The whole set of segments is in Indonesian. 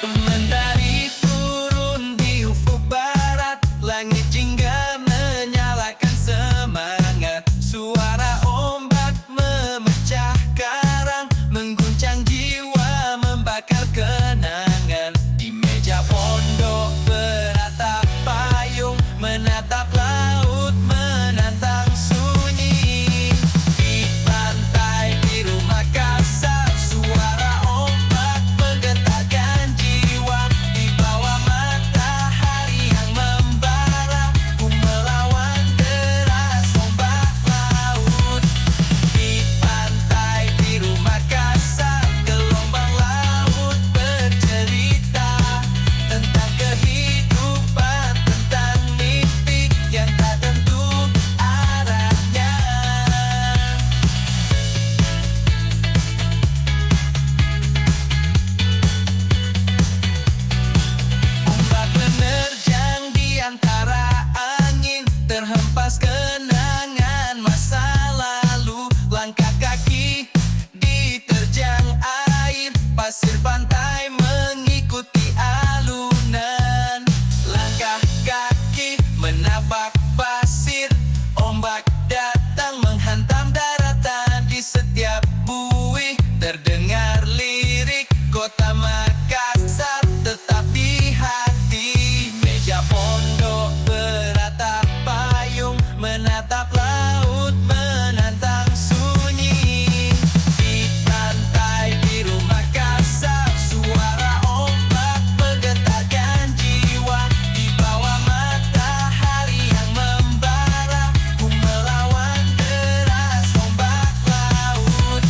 Mentari turun di ufuk barat, langit jingga menyalakan semangat. Suara ombak memecah karang, mengguncang jiwa, membakar kenangan. Di meja pondok beratap payung, menatap laut, menantang sunyi. Di pantai biru Makassar, suara ombak menggetarkan jiwa. Di bawah matahari yang membara, ku melawan deras ombak laut. Di pantai biru Makassar, gelombang laut bercerita tentang kehidupan, tentang mimpi yang tak tentu arahnya. Ombak menerjang di antara angin, terhempas kenangan masa lalu. Langkah kaki diterjang air, pasir pantai mengikuti alunan. Langkah kaki menapak pasir, ombak datang menghantam daratan. Di setiap buih terdengar lirik kota Makassar, tetap di hati. Meja pondok beratap payung, menatap laut, menantang sunyi. Di pantai biru Makassar, suara ombak menggetarkan jiwa. Di bawah matahari yang membara, ku melawan deras ombak laut.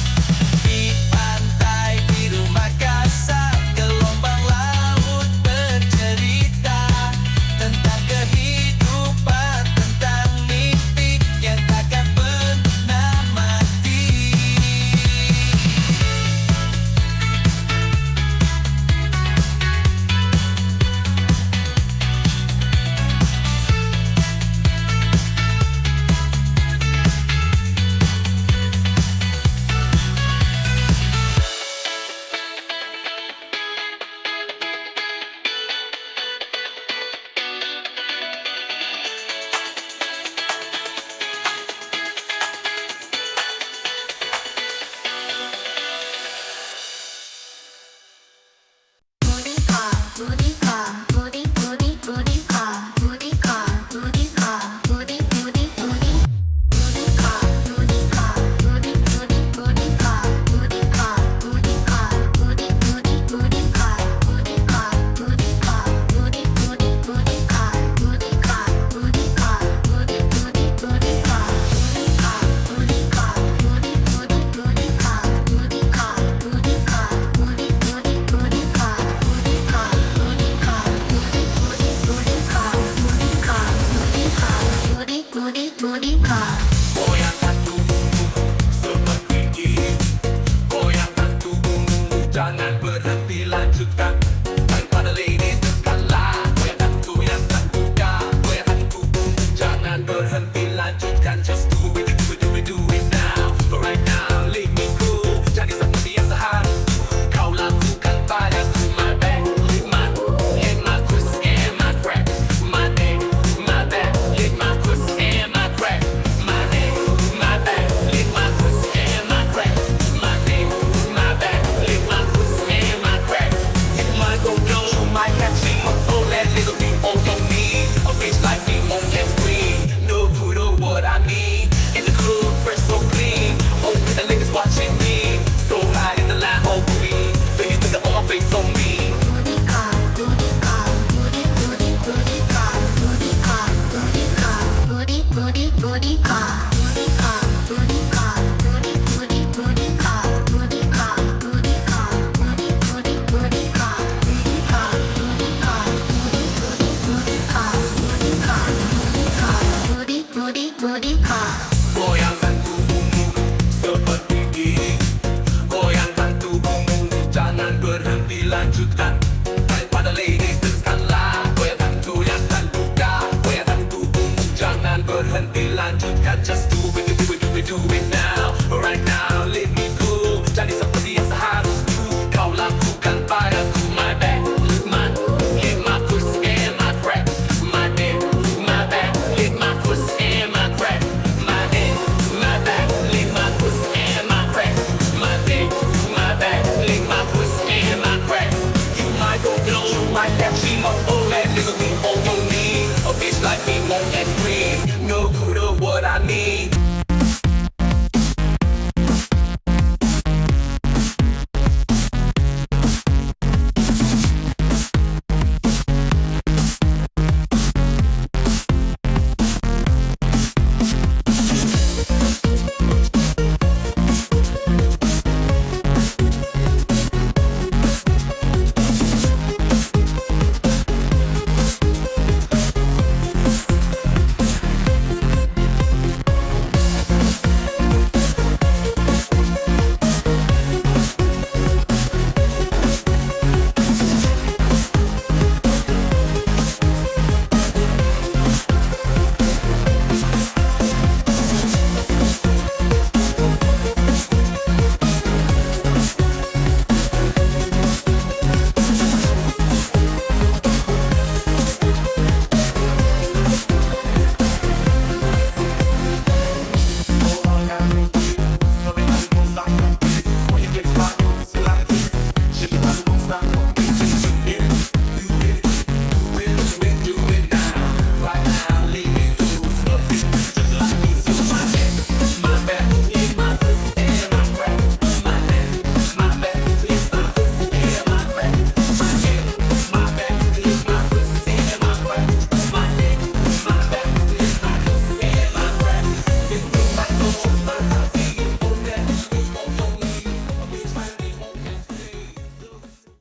Di pantai biru Makassar, gelombang laut bercerita tentang kehidupan, tentang mimpi yang takkan pernah mati. Goyangkan tubuhmu seperti ini, goyangkan tubuhmu, jangan berhenti, lanjutkan. Daripada ladies terkalah, goyangkan buka, goyangkan tubuhmu, jangan berhenti, lanjutkan. Just do it, do it, do it, do it now. For right now, leave me cool, jadi seperti yang seharusnya kau lakukan padaku. My back, lick my head, my twist and my crack. My neck, my back, lick my twist and my crack. My neck, my back, lick my twist and my crack. My neck, my back, lick my twist and my crack. You might go down, you might have seen all that little thing on your knee. A bitch like me on that screen, no put up what I need. In the club, fresh so clean. Oh, the niggas watching me, so high in the line, all green. Baby, think all my face on me. Goyangkan tubuhmu seperti ini, goyangkan tubuhmu, jangan berhenti, lanjutkan. Daripada ladies teruskanlah, goyangkan buka, goyangkan tubuhmu, jangan berhenti, lanjutkan. Just do it, do it, do it, do it